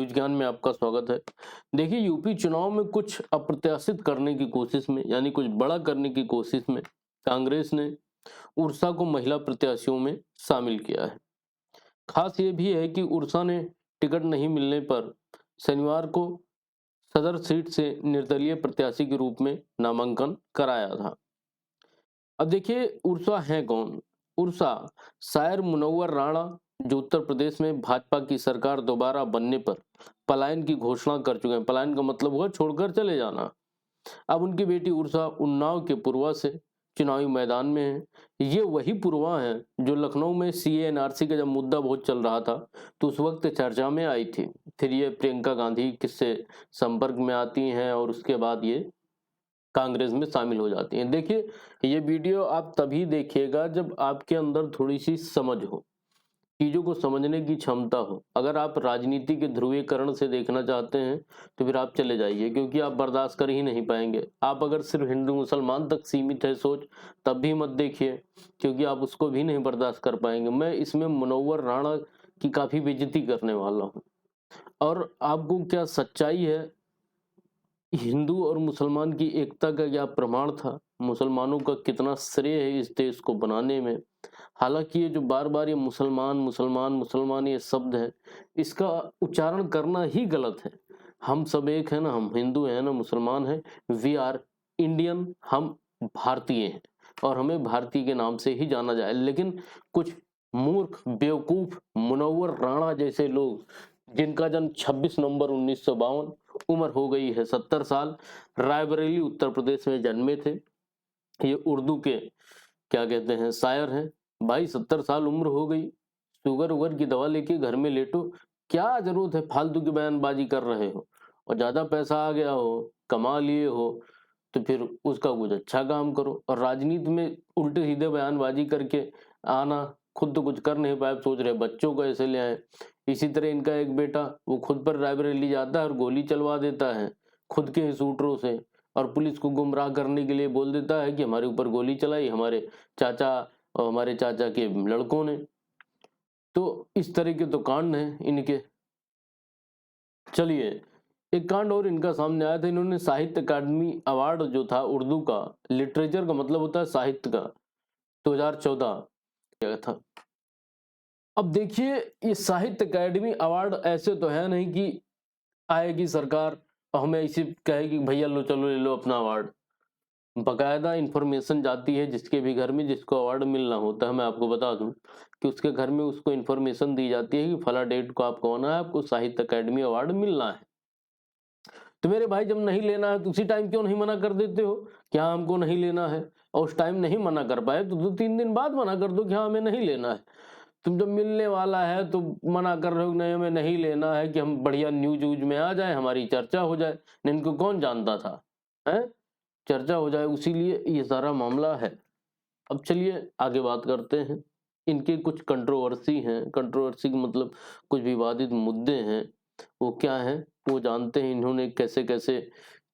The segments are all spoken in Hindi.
न्यूज ज्ञान में आपका स्वागत है। देखिए, यूपी चुनाव में कुछ अप्रत्याशित करने की कोशिश में, यानी कुछ बड़ा करने की कोशिश में कांग्रेस ने उड़ीसा को महिला प्रत्याशियों में शामिल किया है। खास ये भी है कि उड़ीसा ने टिकट नहीं मिलने पर शनिवार को सदर सीट से निर्दलीय प्रत्याशी के रूप में नामांकन कराया था। अब देखिए, उड़ीसा है कौन? उड़ीसा शायर मुनव्वर राणा, जो उत्तर प्रदेश में भाजपा की सरकार दोबारा बनने पर पलायन की घोषणा कर चुके हैं। पलायन का मतलब हुआ छोड़कर चले जाना। अब उनकी बेटी उड़ीसा उन्नाव के पूर्वा से चुनावी मैदान में है। ये वही पूर्वा है जो लखनऊ में सीए एनआरसी का जब मुद्दा बहुत चल रहा था तो उस वक्त चर्चा में आई थी। फिर ये प्रियंका गांधी किससे संपर्क में आती हैं और उसके बाद ये कांग्रेस में शामिल हो जाती हैं। देखिए, ये वीडियो आप तभी देखिएगा जब आपके अंदर थोड़ी सी समझ हो, चीजों को समझने की क्षमता हो। अगर आप राजनीति के ध्रुवीकरण से देखना चाहते हैं तो फिर आप चले जाइए, क्योंकि आप बर्दाश्त कर ही नहीं पाएंगे। आप अगर सिर्फ हिंदू मुसलमान तक सीमित है सोच, तब भी मत देखिए, क्योंकि आप उसको भी नहीं बर्दाश्त कर पाएंगे। मैं इसमें मुनव्वर राणा की काफी बेइज्जती करने वाला हूँ। और आपको क्या सच्चाई है, हिंदू और मुसलमान की एकता का क्या प्रमाण था, मुसलमानों का कितना श्रेय है इस देश को बनाने में। हालांकि ये जो बार बार ये मुसलमान मुसलमान मुसलमान ये शब्द है, इसका उच्चारण करना ही गलत है। हम सब एक है ना, हम हिंदू हैं ना मुसलमान हैं। वी आर इंडियन, हम भारतीय हैं और हमें भारतीय के नाम से ही जाना जाए। लेकिन कुछ मूर्ख बेवकूफ मुनव्वर राणा जैसे लोग, जिनका जन्म 26 नवंबर 1952, उम्र हो गई है 70 साल, रायबरेली उत्तर प्रदेश में जन्मे थे। ये उर्दू के क्या कहते हैं शायर हैं। भाई 70 साल उम्र हो गई, शुगर उगर की दवा लेके घर में लेटो। क्या जरूरत है फालतू की बयानबाजी कर रहे हो? और ज्यादा पैसा आ गया हो, कमा लिए हो, तो फिर उसका कुछ अच्छा काम करो। और राजनीति में उल्टे सीधे बयानबाजी करके आना, खुद तो कुछ कर नहीं पाए, सोच रहे बच्चों को ऐसे ले आए। इसी तरह इनका एक बेटा, वो खुद पर रायबरेली जाता है और गोली चलवा देता है खुद के ही शूटरों से, और पुलिस को गुमराह करने के लिए बोल देता है कि हमारे ऊपर गोली चलाई हमारे चाचा और हमारे चाचा के लड़कों ने। तो इस तरह के तो कांड हैं इनके। चलिए, एक कांड और इनका सामने आया था। इन्होंने साहित्य अकादमी अवार्ड जो था उर्दू का, लिटरेचर का मतलब होता है साहित्य का, 2014 क्या था। अब देखिए, ये साहित्य अकादमी अवार्ड ऐसे तो है नहीं कि आएगी सरकार और हमें ऐसे कहेगी भैया लो चलो ले लो अपना अवार्ड। बकायदा इन्फॉर्मेशन जाती है जिसके भी घर में, जिसको अवार्ड मिलना होता है। मैं आपको बता दूं कि उसके घर में उसको इन्फॉर्मेशन दी जाती है कि फला डेट को आपको आना है, आपको साहित्य अकादमी अवार्ड मिलना है। तो मेरे भाई, जब नहीं लेना है तो उसी टाइम क्यों नहीं मना कर देते हो कि हाँ हमको नहीं लेना है? और उस टाइम नहीं मना कर पाए तो 2-3 दिन बाद मना कर दो कि हाँ हमें नहीं लेना है। तुम जब मिलने वाला है तो मना कर रहे हो कि नहीं हमें नहीं लेना है, कि हम बढ़िया न्यूज व्यूज में आ जाए, हमारी चर्चा हो जाए। नहीं, इनको कौन जानता था है, चर्चा हो जाए, उसीलिए ये सारा मामला है। अब चलिए आगे बात करते हैं। इनके कुछ कंट्रोवर्सी हैं, कंट्रोवर्सी का मतलब कुछ विवादित मुद्दे हैं। वो क्या हैं वो जानते हैं। इन्होंने कैसे कैसे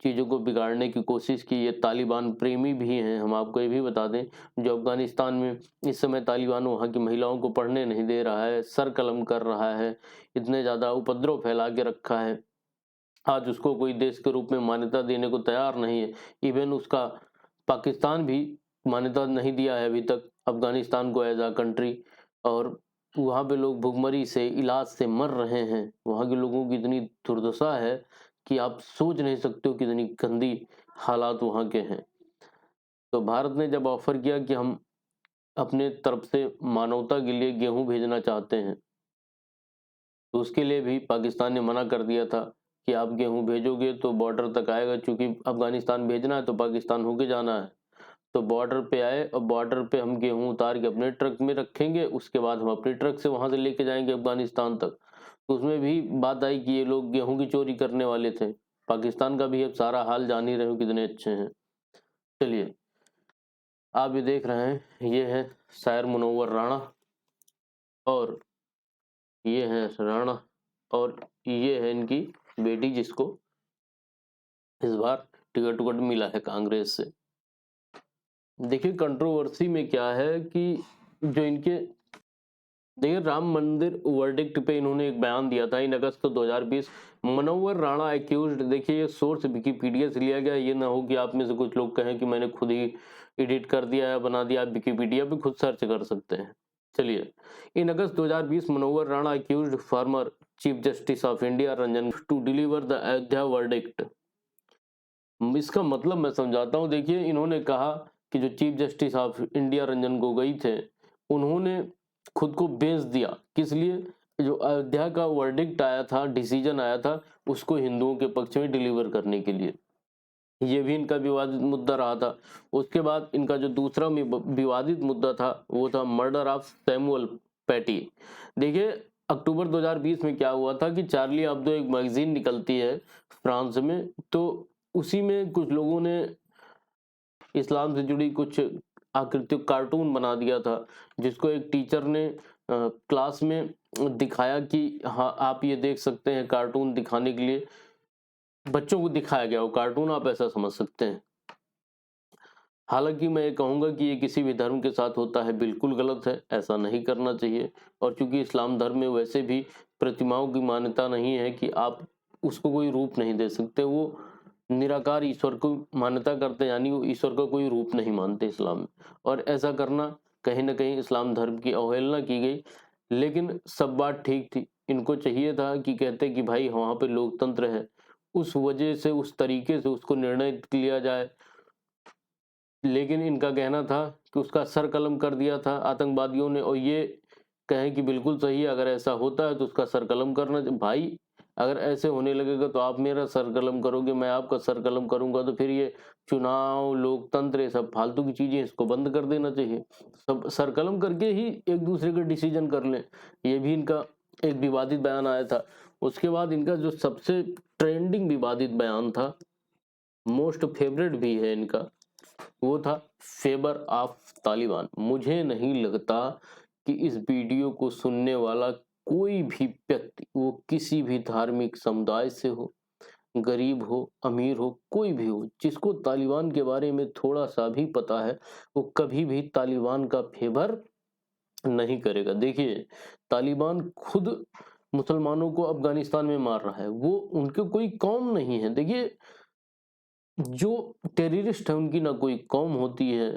चीज़ों को बिगाड़ने की कोशिश की। ये तालिबान प्रेमी भी हैं। हम आपको ये भी बता दें, जो अफगानिस्तान में इस समय तालिबान वहाँ की महिलाओं को पढ़ने नहीं दे रहा है, सर कलम कर रहा है, इतने ज़्यादा उपद्रव फैला के रखा है, आज उसको कोई देश के रूप में मान्यता देने को तैयार नहीं है। इवन उसका पाकिस्तान भी मान्यता नहीं दिया है अभी तक अफगानिस्तान को एज अ कंट्री। और वहाँ पे लोग भुखमरी से, इलाज से मर रहे हैं। वहाँ के लोगों की इतनी दुर्दशा है कि आप सोच नहीं सकते हो कितनी गंदी हालात वहाँ के हैं। तो भारत ने जब ऑफर किया कि हम अपने तरफ से मानवता के लिए गेहूं भेजना चाहते हैं, तो उसके लिए भी पाकिस्तान ने मना कर दिया था कि आप गेहूं भेजोगे तो बॉर्डर तक आएगा, क्योंकि अफगानिस्तान भेजना है तो पाकिस्तान होके जाना है। तो बॉर्डर पे आए और बॉर्डर पे हम गेहूं उतार के अपने ट्रक में रखेंगे, उसके बाद हम अपने ट्रक से वहां से लेके जाएंगे अफगानिस्तान तक। तो उसमें भी बात आई कि ये लोग गेहूं की चोरी करने वाले थे। पाकिस्तान का भी अब सारा हाल जान ही रहे हो कितने अच्छे हैं। चलिए, आप ये देख रहे हैं, ये है शायर मुनव्वर राणा, और ये है राणा, और ये है इनकी बेटी जिसको इस बार टिकट टुकट मिला है कांग्रेस से। देखिए, कंट्रोवर्सी में क्या है कि जो इनके देखिए राम मंदिर वर्डिक्ट पे इन्होंने एक बयान दिया था इन अगस्त 2020। मनोवर राणा एक्यूज्ड, देखिए ये सोर्स विकिपीडिया से लिया गया, ये ना हो कि आप में से कुछ लोग कहें कि मैंने खुद ही एडिट कर दिया या बना दिया। आप विकिपीडिया पे खुद सर्च कर सकते हैं। चलिए, in August 2020 Munawwar Rana accused former chief justice of India Ranjan to deliver the Ayodhya verdict. इसका मतलब मैं समझाता हूँ। देखिए इन्होंने कहा कि जो chief justice of India Ranjan Gogoi थे, उन्होंने खुद को बेच दिया। किस लिए? जो अयोध्या का वर्डिक्ट आया था, डिसीजन आया था, उसको हिंदुओं के पक्ष में डिलीवर करने के लिए। ये भी इनका विवादित मुद्दा रहा था। उसके बाद इनका जो दूसरा विवादित मुद्दा था वो था मर्डर ऑफ सैमुअल पैटी। देखिए अक्टूबर 2020 में क्या हुआ था कि चार्ली एब्दो एक मैगजीन निकलती है फ्रांस में, तो उसी में कुछ लोगों ने इस्लाम से जुड़ी कुछ आकृतिक कार्टून बना दिया था, जिसको एक टीचर ने क्लास में दिखाया कि हाँ आप ये देख सकते हैं। कार्टून दिखाने के लिए बच्चों को दिखाया गया वो कार्टून, आप ऐसा समझ सकते हैं। हालांकि मैं ये कहूँगा कि ये किसी भी धर्म के साथ होता है बिल्कुल गलत है, ऐसा नहीं करना चाहिए। और चूंकि इस्लाम धर्म में वैसे भी प्रतिमाओं की मान्यता नहीं है कि आप उसको कोई रूप नहीं दे सकते, वो निराकार ईश्वर को मान्यता करते हैं, यानी वो ईश्वर का कोई रूप नहीं मानते इस्लाम में। और ऐसा करना कहीं ना कहीं इस्लाम धर्म की अवहेलना की गई। लेकिन सब बात ठीक थी, इनको चाहिए था कि कहते कि भाई वहाँ पे लोकतंत्र है, उस वजह से उस तरीके से उसको निर्णय लिया जाए। लेकिन इनका कहना था कि उसका सर कलम कर दिया था आतंकवादियों ने, और ये कहें कि बिल्कुल सही है, अगर ऐसा होता है तो उसका सर कलम करना भाई। अगर ऐसे होने लगेगा तो आप मेरा सर कलम करोगे, मैं आपका सर कलम करूंगा, तो फिर ये चुनाव लोकतंत्र ये सब फालतू की चीजें, इसको बंद कर देना चाहिए। सब सर कलम करके ही एक दूसरे का डिसीजन कर लें। ये भी इनका एक विवादित बयान आया था। उसके बाद इनका जो सबसे ट्रेंडिंग विवादित बयान था, मोस्ट फेवरेट भी है इनका, वो था फेवर ऑफ तालिबान। मुझे नहीं लगता कि इस वीडियो को सुनने वाला कोई भी व्यक्ति, वो किसी भी धार्मिक समुदाय से हो, गरीब हो, अमीर हो, कोई भी हो, जिसको तालिबान के बारे में थोड़ा सा भी पता है, वो कभी भी तालिबान का फेवर नहीं करेगा। देखिए तालिबान खुद मुसलमानों को अफगानिस्तान में मार रहा है, वो उनके कोई कौम नहीं है। देखिए जो टेररिस्ट है उनकी ना कोई कौम होती है,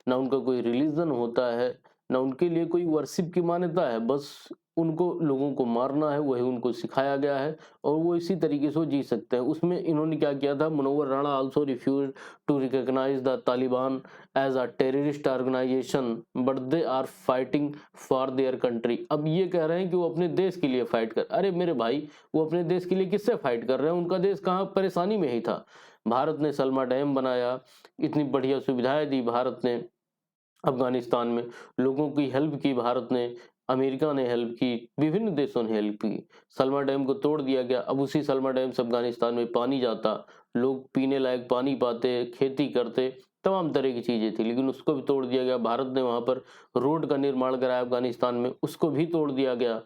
ना उनका कोई रिलीजन होता है, ना उनके लिए कोई वर्शिप की मान्यता है। बस उनको लोगों को मारना है, वही उनको सिखाया गया है और वो इसी तरीके से जी सकते हैं। उसमें इन्होंने क्या किया था, Munawwar Rana also refuse to recognise the Taliban as a terrorist organisation but they are fighting for their country. अब ये कह रहे हैं कि वो अपने देश के लिए फाइट कर, अरे मेरे भाई वो अपने देश के लिए किससे फाइट कर रहे हैं? उनका देश कहाँ परेशानी में ही था। भारत ने सलमा डैम बनाया, इतनी बढ़िया सुविधाएं दी भारत ने अफगानिस्तान में, लोगों की हेल्प की भारत ने, अमेरिका ने हेल्प की, विभिन्न देशों ने हेल्प की। सलमा डैम को तोड़ दिया गया, अब उसी सलमा डैम से अफगानिस्तान में पानी जाता, लोग पीने लायक पानी पाते, खेती करते, तमाम तरह की चीजें थी, लेकिन उसको भी तोड़ दिया गया। भारत ने वहां पर रोड का निर्माण कराया अफगानिस्तान में, उसको भी तोड़ दिया गया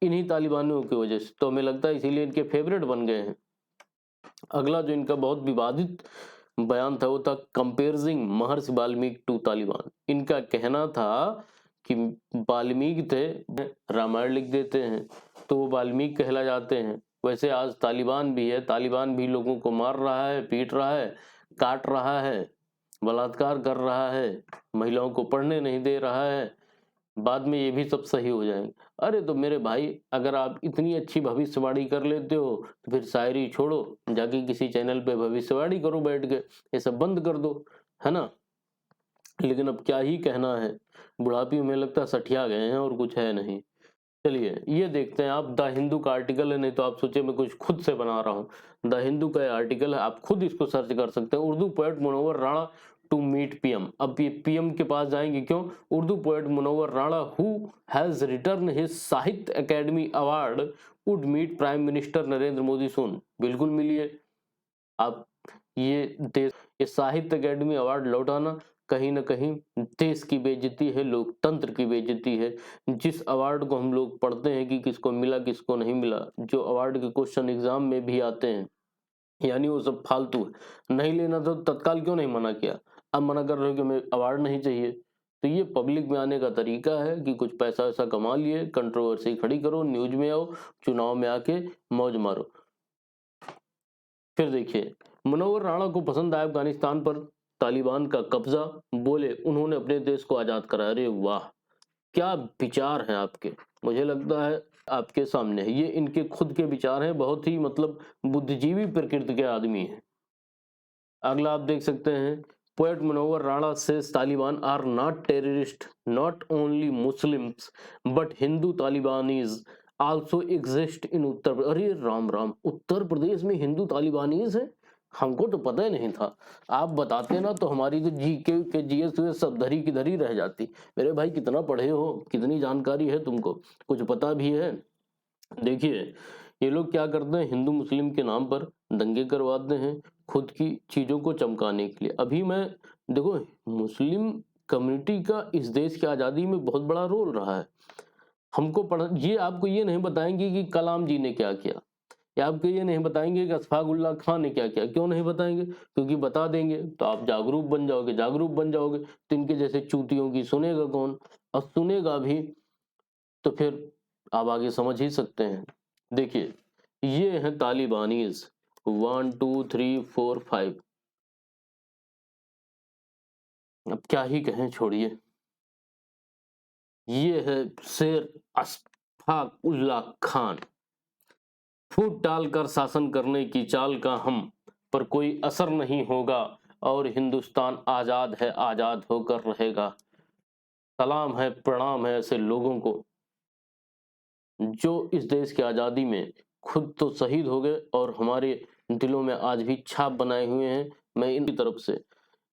इन्हीं तालिबानियों की वजह से। तो हमें लगता है इसीलिए इनके फेवरेट बन गए हैं। अगला जो इनका बहुत विवादित बयान था वो था comparing Maharshi Valmiki to Taliban. इनका कहना था कि वाल्मीकि थे, रामायण लिख देते हैं तो वो वाल्मीकि कहला जाते हैं। वैसे आज तालिबान भी है, तालिबान भी लोगों को मार रहा है, पीट रहा है, काट रहा है, बलात्कार कर रहा है, महिलाओं को पढ़ने नहीं दे रहा है, बाद में ये भी सब सही हो जाएंगे। अरे तो मेरे भाई अगर आप इतनी अच्छी भविष्यवाणी कर लेते हो तो फिर शायरी छोड़ो, जाके किसी चैनल पे भविष्यवाणी करो बैठ के, ये सब बंद कर दो, है ना। लेकिन अब क्या ही कहना है, बुढ़ापी में लगता है सठिया गए हैं और कुछ है नहीं। चलिए ये देखते हैं, आप द हिंदू का आर्टिकल है, नहीं तो आप सोचे मैं कुछ खुद से बना रहा हूँ। द हिंदू का आर्टिकल है, आप खुद इसको सर्च कर सकते हैं। Urdu poet Munawwar Rana to meet PM. अब ये पीएम के पास जाएंगे क्यों? Urdu poet Munawwar Rana who has return his Sahitya Akademi award would meet prime minister Narendra Modi soon. बिल्कुल मिलिए आप। ये देश, ये साहित्य अकेडमी अवार्ड लौटाना कहीं ना कहीं देश की बेइज्जती है, लोकतंत्र की बेइज्जती है। जिस अवार्ड को हम लोग पढ़ते हैं कि किसको मिला किसको नहीं मिला, जो अवार्ड के क्वेश्चन एग्जाम में भी आते हैं, यानी वो सब फालतू है। नहीं लेना तो तत्काल क्यों नहीं मना किया? अब मना कर रहे हो कि हमें अवार्ड नहीं चाहिए, तो ये पब्लिक में आने का तरीका है कि कुछ पैसा वैसा कमा लिए, कंट्रोवर्सी खड़ी करो, न्यूज में आओ, चुनाव में आके मौज मारो। फिर देखिए, मनोहर राणा को पसंद आया अफगानिस्तान पर तालिबान का कब्जा, बोले उन्होंने अपने देश को आजाद कराया। अरे वाह, क्या विचार हैं आपके, मुझे लगता है आपके सामने है, ये इनके खुद के विचार हैं, बहुत ही मतलब बुद्धिजीवी प्रकृति के आदमी हैं। अगला आप देख सकते हैं, poet Manohar Rana says Taliban are not terrorist, not only Muslims but Hindu Talibanis also exist in Uttar Pradesh. अरे राम राम, उत्तर प्रदेश में हिंदू तालिबानीज हैं, हमको तो पता ही नहीं था। आप बताते ना तो हमारी जो जीके के जीएस हुए सब धरी की धरी रह जाती। मेरे भाई कितना पढ़े हो, कितनी जानकारी है तुमको, कुछ पता भी है। देखिए, ये लोग क्या करते हैं, हिंदू मुस्लिम के नाम पर दंगे करवाते हैं खुद की चीजों को चमकाने के लिए। अभी मैं देखो, मुस्लिम कम्युनिटी का इस देश की आजादी में बहुत बड़ा रोल रहा है। हमको ये आपको ये नहीं बताएंगे कि कलाम जी ने क्या किया, या आपको ये नहीं बताएंगे कि अशफाक उल्लाह खान ने क्या किया। क्यों नहीं बताएंगे? क्योंकि बता देंगे तो आप जागरूक बन जाओगे, जागरूक बन जाओगे तो इनके जैसे चूतियों की सुनेगा कौन, और सुनेगा भी तो फिर आप आगे समझ ही सकते हैं। देखिए, ये है तालिबानीज 1 2 3 4 5। अब क्या ही कहें, छोड़िए। ये है शेर अशफाक उल्लाह खान, फूट डालकर शासन करने की चाल का हम पर कोई असर नहीं होगा और हिंदुस्तान आजाद है, आजाद होकर रहेगा। सलाम है, प्रणाम है ऐसे लोगों को जो इस देश की आजादी में खुद तो शहीद हो गए और हमारे दिलों में आज भी छाप बनाए हुए हैं। मैं इनकी तरफ से,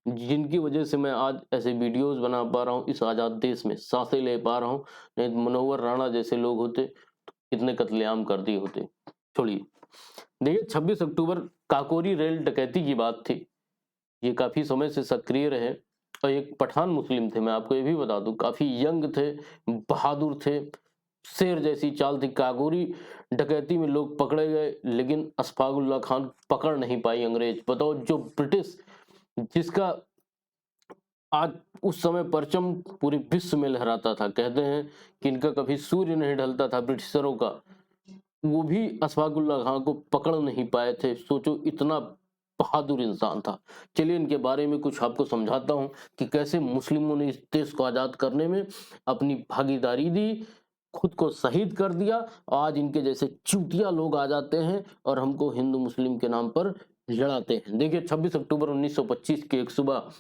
जिनकी वजह से मैं आज ऐसे वीडियोस बना पा रहा हूँ, इस आजाद देश में सांसें ले पा रहा हूँ। नहीं तो मनोहर राणा जैसे लोग होते तो कितने कत्लेआम कर दिए होते। छोड़िए, देखिए 26 अक्टूबर काकोरी रेल डकैती की बात थी। ये काफी समय से सक्रिय रहे और एक पठान मुस्लिम थे, मैं आपको ये भी बता दूं, काफी यंग थे, बहादुर थे, शेर जैसी चाल थी। काकोरी डकैती में लोग पकड़े गए लेकिन अशफाक उल्लाह खान पकड़ नहीं पाई अंग्रेज। बताओ, जो ब्रिटिश, जिसका आज उस समय परचम पूरे विश्व में लहराता था, कहते हैं कि इनका कभी सूर्य नहीं ढलता था ब्रिटिशरों का, वो भी अशफाक उल्लाह खान को पकड़ नहीं पाए थे। सोचो, इतना बहादुर इंसान था। चलिए इनके बारे में कुछ आपको समझाता हूं कि कैसे मुस्लिमों ने इस देश को आजाद करने में अपनी भागीदारी दी, खुद को शहीद कर दिया। और आज इनके जैसे चूतिया लोग आ जाते हैं और हमको हिंदू मुस्लिम के नाम पर लड़ाते हैं। देखिए, 26 अक्टूबर 1925 की एक सुबह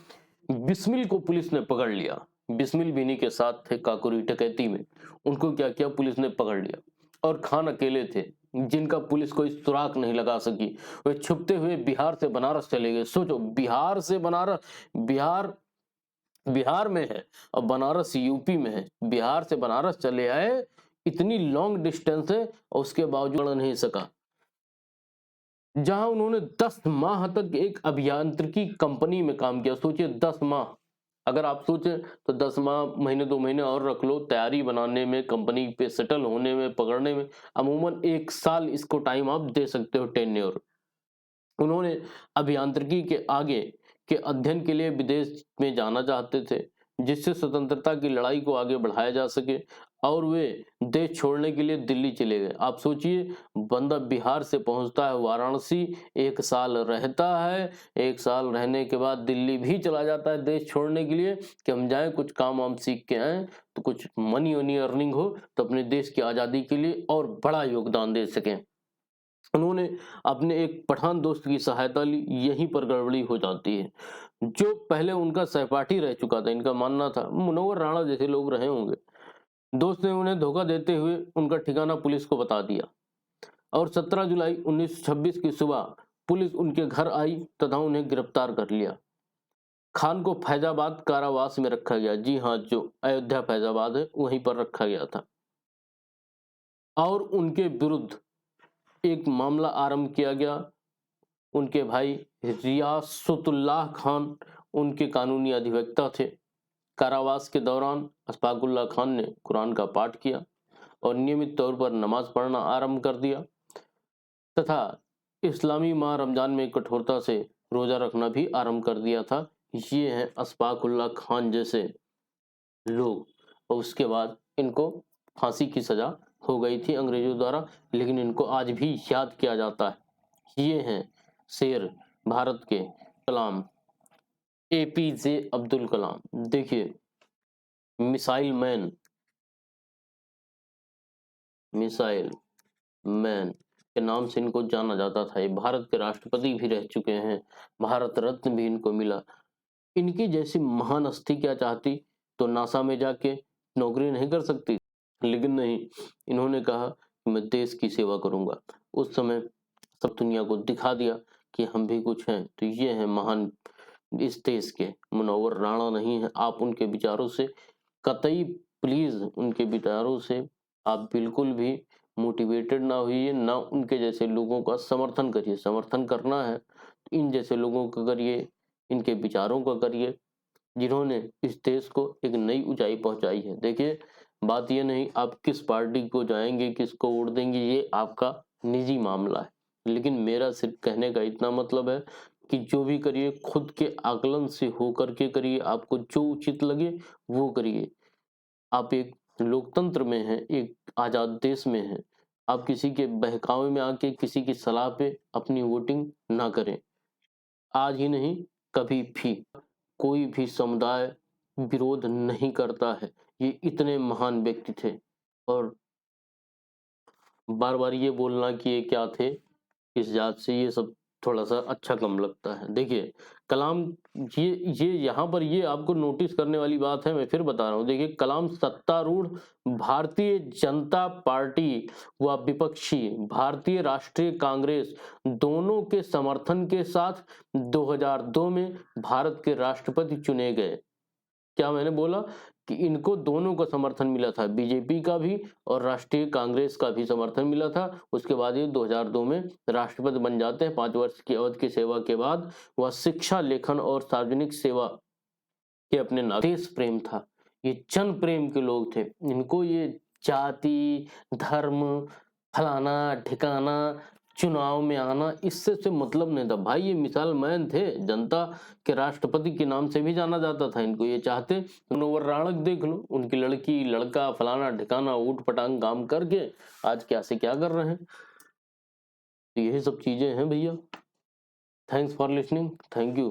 बिस्मिल को पुलिस ने पकड़ लिया। बिस्मिल भी इन्हीं के साथ थे काकोरी डकैती में। उनको क्या किया, पुलिस ने पकड़ लिया और खान अकेले थे जिनका पुलिस कोई सुराग नहीं लगा सकी। वे छुपते हुए बिहार से बनारस चले गए। सोचो, बिहार से बनारस, बिहार बिहार में है और बनारस यूपी में है, बिहार से बनारस चले आए, इतनी लॉन्ग डिस्टेंस है और उसके बावजूद लड़ नहीं सका। जहां उन्होंने 10 माह तक एक अभियांत्रिकी कंपनी में काम किया। सोचिए 10 माह, अगर आप सोचें तो 10 माह, महीने 2 महीने और रख लो तैयारी बनाने में, कंपनी पे सेटल होने में, पकड़ने में, अमूमन 1 साल इसको टाइम आप दे सकते हो, टेन्योर। उन्होंने अभियांत्रिकी के आगे के अध्ययन के लिए विदेश में जाना चाहते थे, जिससे स्वतंत्रता की लड़ाई को आगे बढ़ाया जा सके, और वे देश छोड़ने के लिए दिल्ली चले गए। आप सोचिए, बंदा बिहार से पहुंचता है वाराणसी, 1 साल रहता है, 1 साल रहने के बाद दिल्ली भी चला जाता है देश छोड़ने के लिए कि हम जाएं कुछ काम वाम सीख के आए तो कुछ मनी वनी अर्निंग हो तो अपने देश की आज़ादी के लिए और बड़ा योगदान दे सकें। उन्होंने अपने एक पठान दोस्त की सहायता ली, यहीं पर गड़बड़ी हो जाती है। जो पहले उनका सहपाठी रह चुका था, इनका मानना था मनोहर राणा जैसे लोग रहे होंगे, दोस्त ने उन्हें धोखा देते हुए उनका ठिकाना पुलिस को बता दिया और 17 जुलाई 1926 की सुबह पुलिस उनके घर आई तथा उन्हें गिरफ्तार कर लिया। खान को फैजाबाद कारावास में रखा गया। जी हाँ, जो अयोध्या फैजाबाद है वहीं पर रखा गया था और उनके विरुद्ध एक मामला आरंभ किया गया। उनके भाई रियासतुल्लाह खान उनके कानूनी अधिवक्ता थे। कारावास के दौरान अशफाक उल्लाह खान ने कुरान का पाठ किया और नियमित तौर पर नमाज पढ़ना आरंभ कर दिया तथा इस्लामी माह रमजान में कठोरता से रोजा रखना भी आरंभ कर दिया था। ये हैं अशफाक उल्लाह खान जैसे लोग, और उसके बाद इनको फांसी की सजा हो गई थी अंग्रेजों द्वारा, लेकिन इनको आज भी याद किया जाता है। ये हैं शेर भारत के, कलाम, एपीजे अब्दुल कलाम। देखिए, मिसाइल मैन, मिसाइल मैन के नाम से इनको जाना जाता था। ये भारत के राष्ट्रपति भी रह चुके हैं, भारत रत्न भी इनको मिला। इनकी जैसी महान हस्ती क्या चाहती तो नासा में जाके नौकरी नहीं कर सकती, लेकिन नहीं, इन्होंने कहा कि मैं देश की सेवा करूंगा। उस समय सब दुनिया को दिखा दिया कि हम भी कुछ हैं। तो ये हैं महान इस देश के, मुनव्वर राणा नहीं है। आप उनके विचारों से कतई, प्लीज उनके विचारों से आप बिल्कुल भी मोटिवेटेड ना होइए, ना उनके जैसे लोगों का समर्थन करिए। समर्थन करना है तो इन जैसे लोगों का करिए, इनके विचारों का करिए, जिन्होंने इस देश को एक नई ऊंचाई पहुंचाई है। देखिए, बात ये नहीं आप किस पार्टी को जाएंगे, किसको वोट देंगे, ये आपका निजी मामला है, लेकिन मेरा सिर्फ कहने का इतना मतलब है कि जो भी करिए खुद के आकलन से होकर के करिए, आपको जो उचित लगे वो करिए। आप एक लोकतंत्र में हैं, एक आजाद देश में हैं। आप किसी के बहकावे में आके किसी की सलाह पे अपनी वोटिंग ना करें। आज ही नहीं, कभी भी कोई भी समुदाय विरोध नहीं करता है। ये इतने महान व्यक्ति थे। और बार बार ये बोलना कि ये क्या थे, इस जात से, ये सब थोड़ा सा अच्छा कम लगता है। देखिए, कलाम, ये यहाँ पर ये आपको नोटिस करने वाली बात है, मैं फिर बता रहा हूँ। देखिए, कलाम सत्तारूढ़ भारतीय जनता पार्टी व विपक्षी भारतीय राष्ट्रीय कांग्रेस दोनों के समर्थन के साथ 2002 में भारत के राष्ट्रपति चुने गए। क्या मैंने बोला कि इनको दोनों का समर्थन मिला था, बीजेपी का भी और राष्ट्रीय कांग्रेस का भी समर्थन मिला था। उसके बाद ये 2002 में राष्ट्रपति बन जाते हैं। 5 वर्ष की अवधि की सेवा के बाद वह शिक्षा, लेखन और सार्वजनिक सेवा के अपने देश प्रेम था, ये जन प्रेम के लोग थे। इनको ये जाति, धर्म, फलाना ठिकाना, चुनाव में आना, इससे से मतलब नहीं था भाई। ये मिसाल मैन थे, जनता के राष्ट्रपति के नाम से भी जाना जाता था इनको। ये चाहते मुनव्वर राणक देख लो, उनकी लड़की लड़का फलाना ठिकाना ऊट पटांग काम करके आज क्या से क्या कर रहे हैं। तो यही सब चीजें हैं भैया। Thanks for listening, thank you.